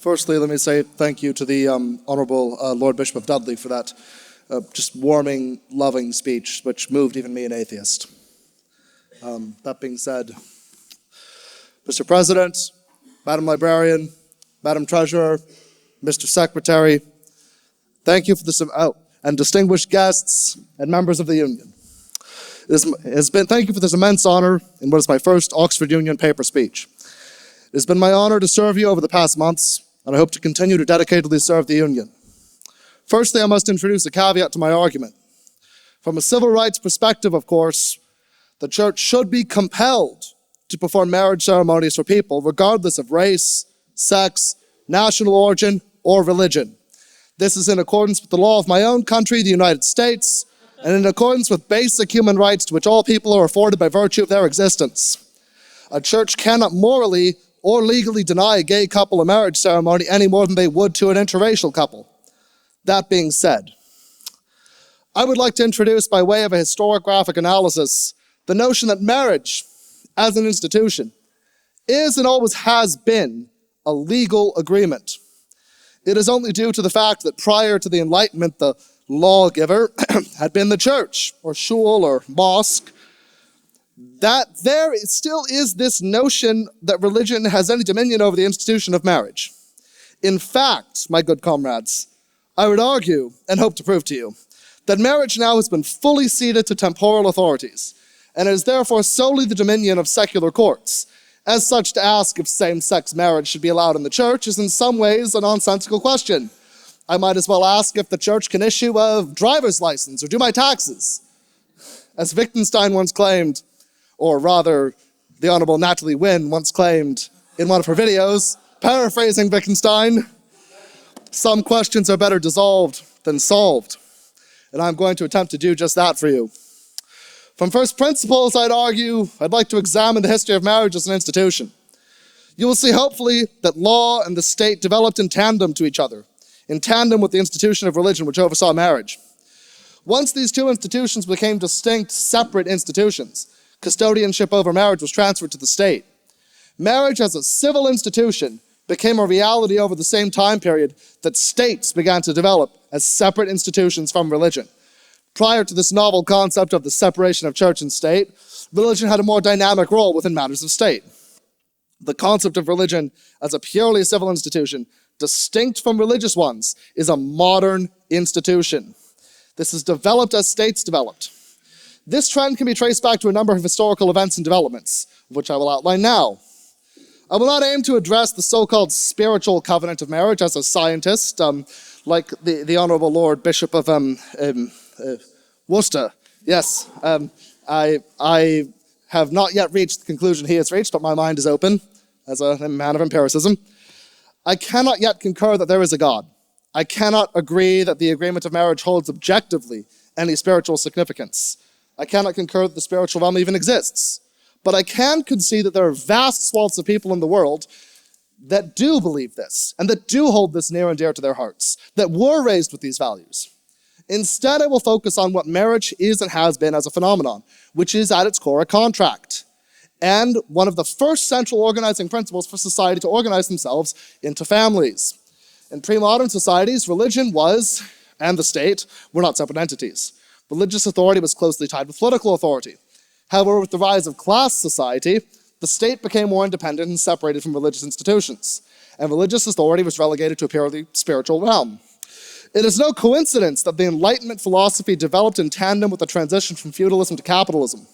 Firstly, let me say thank you to the Honourable Lord Bishop of Dudley for that just warming, loving speech, which moved even me, an atheist. That being said, Mr. President, Madam Librarian, Madam Treasurer, Mr. Secretary, thank you for this, and distinguished guests and members of the Union. Thank you for this immense honour in what is my first Oxford Union paper speech. It has been my honour to serve you over the past months, and I hope to continue to dedicatedly serve the Union. Firstly, I must introduce a caveat to my argument. From a civil rights perspective, of course, the Church should be compelled to perform marriage ceremonies for people, regardless of race, sex, national origin, or religion. This is in accordance with the law of my own country, the United States, and in accordance with basic human rights to which all people are afforded by virtue of their existence. A church cannot morally or legally deny a gay couple a marriage ceremony any more than they would to an interracial couple. That being said, I would like to introduce, by way of a historiographic analysis, the notion that marriage, as an institution, is and always has been a legal agreement. It is only due to the fact that prior to the Enlightenment, the lawgiver had been the church, or shul, or mosque, that there still is this notion that religion has any dominion over the institution of marriage. In fact, my good comrades, I would argue, and hope to prove to you, that marriage now has been fully ceded to temporal authorities, and is therefore solely the dominion of secular courts. As such, to ask if same-sex marriage should be allowed in the church is in some ways a nonsensical question. I might as well ask if the church can issue a driver's license or do my taxes. As Wittgenstein once claimed, or rather, the Honourable Natalie Wynne once claimed in one of her videos, paraphrasing Wittgenstein, some questions are better dissolved than solved. And I'm going to attempt to do just that for you. From first principles, I'd like to examine the history of marriage as an institution. You will see, hopefully, that law and the state developed in tandem to each other, in tandem with the institution of religion which oversaw marriage. Once these two institutions became distinct, separate institutions, custodianship over marriage was transferred to the state. Marriage as a civil institution became a reality over the same time period that states began to develop as separate institutions from religion. Prior to this novel concept of the separation of church and state, religion had a more dynamic role within matters of state. The concept of religion as a purely civil institution, distinct from religious ones, is a modern institution. This is developed as states developed. This trend can be traced back to a number of historical events and developments, which I will outline now. I will not aim to address the so-called spiritual covenant of marriage as a scientist, like the Honourable Lord Bishop of Worcester. Yes, I have not yet reached the conclusion he has reached, but my mind is open as a man of empiricism. I cannot yet concur that there is a God. I cannot agree that the agreement of marriage holds objectively any spiritual significance. I cannot concur that the spiritual realm even exists. But I can concede that there are vast swaths of people in the world that do believe this, and that do hold this near and dear to their hearts, that were raised with these values. Instead, I will focus on what marriage is and has been as a phenomenon, which is at its core a contract, and one of the first central organizing principles for society to organize themselves into families. In pre-modern societies, religion was, and the state, were not separate entities. Religious authority was closely tied with political authority. However, with the rise of class society, the state became more independent and separated from religious institutions, and religious authority was relegated to a purely spiritual realm. It is no coincidence that the Enlightenment philosophy developed in tandem with the transition from feudalism to capitalism.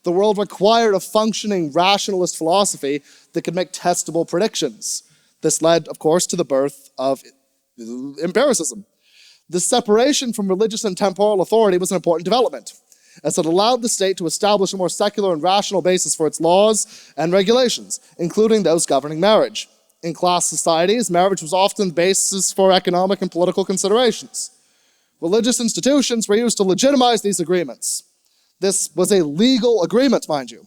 The world required a functioning rationalist philosophy that could make testable predictions. This led, of course, to the birth of empiricism. This separation from religious and temporal authority was an important development, as it allowed the state to establish a more secular and rational basis for its laws and regulations, including those governing marriage. In class societies, marriage was often the basis for economic and political considerations. Religious institutions were used to legitimize these agreements. This was a legal agreement, mind you.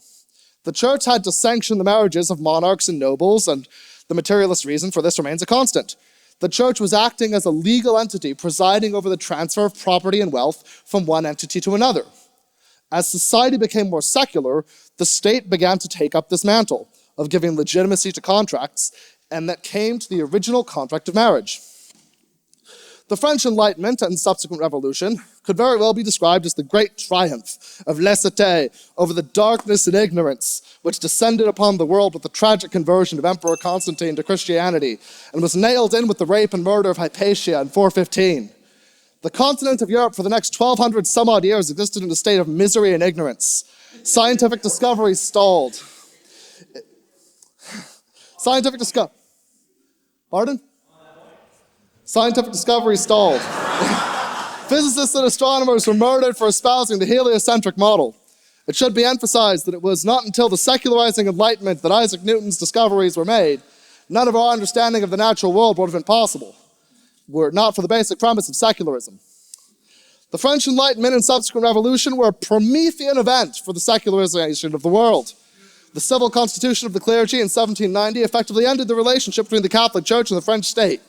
The church had to sanction the marriages of monarchs and nobles, and the materialist reason for this remains a constant. The church was acting as a legal entity presiding over the transfer of property and wealth from one entity to another. As society became more secular, the state began to take up this mantle of giving legitimacy to contracts and that came to the original contract of marriage. The French Enlightenment and subsequent revolution could very well be described as the great triumph of laicite over the darkness and ignorance which descended upon the world with the tragic conversion of Emperor Constantine to Christianity and was nailed in with the rape and murder of Hypatia in 415. The continent of Europe for the next 1,200 some odd years existed in a state of misery and ignorance. Scientific discovery stalled. Scientific discovery stalled. Physicists and astronomers were murdered for espousing the heliocentric model. It should be emphasized that it was not until the secularizing Enlightenment that Isaac Newton's discoveries were made. None of our understanding of the natural world would have been possible were it not for the basic premise of secularism. The French Enlightenment and subsequent revolution were a Promethean event for the secularization of the world. The civil constitution of the clergy in 1790 effectively ended the relationship between the Catholic Church and the French state,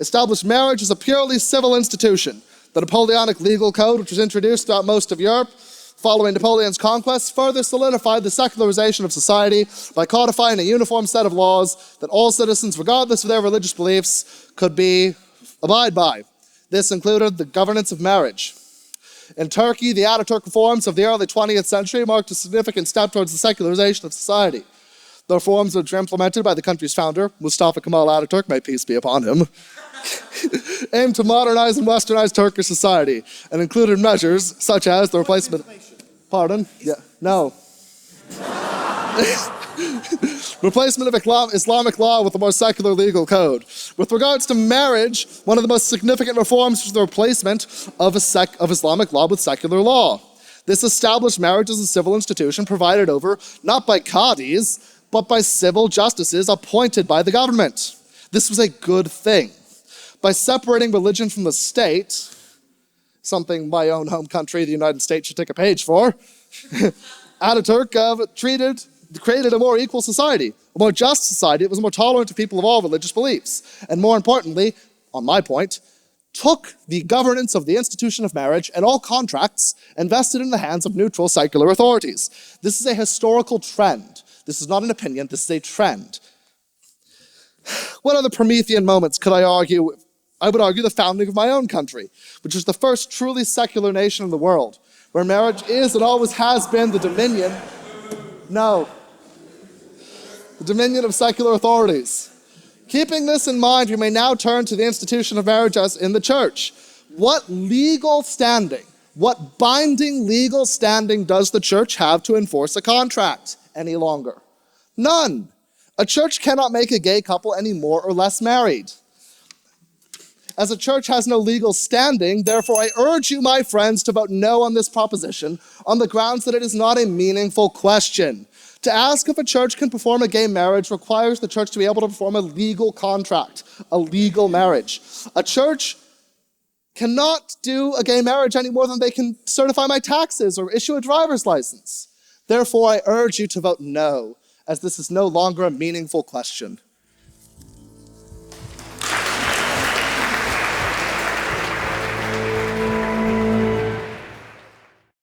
established marriage as a purely civil institution. The Napoleonic legal code, which was introduced throughout most of Europe following Napoleon's conquest, further solidified the secularization of society by codifying a uniform set of laws that all citizens, regardless of their religious beliefs, could abide by. This included the governance of marriage. In Turkey, the Ataturk reforms of the early 20th century marked a significant step towards the secularization of society. The reforms which were implemented by the country's founder, Mustafa Kemal Ataturk, may peace be upon him, aimed to modernize and westernize Turkish society and included measures such as the replacement... Pardon? Yeah. No. Replacement of Islamic law with a more secular legal code. With regards to marriage, one of the most significant reforms was the replacement of Islamic law with secular law. This established marriage as a civil institution provided over not by qadis, but by civil justices appointed by the government. This was a good thing. By separating religion from the state, something my own home country, the United States, should take a page for, Ataturk created a more equal society, a more just society. It was more tolerant of people of all religious beliefs. And more importantly, on my point, took the governance of the institution of marriage and all contracts and vested in the hands of neutral secular authorities. This is a historical trend. This is not an opinion, this is a trend. What other Promethean moments could I argue? I would argue the founding of my own country, which is the first truly secular nation in the world, where marriage is and always has been the dominion of secular authorities. Keeping this in mind, we may now turn to the institution of marriage as in the church. What binding legal standing does the church have to enforce a contract any longer? None. A church cannot make a gay couple any more or less married. As a church has no legal standing, therefore I urge you, my friends, to vote no on this proposition on the grounds that it is not a meaningful question. To ask if a church can perform a gay marriage requires the church to be able to perform a legal contract, a legal marriage. A church cannot do a gay marriage any more than they can certify my taxes or issue a driver's license. Therefore, I urge you to vote no, as this is no longer a meaningful question.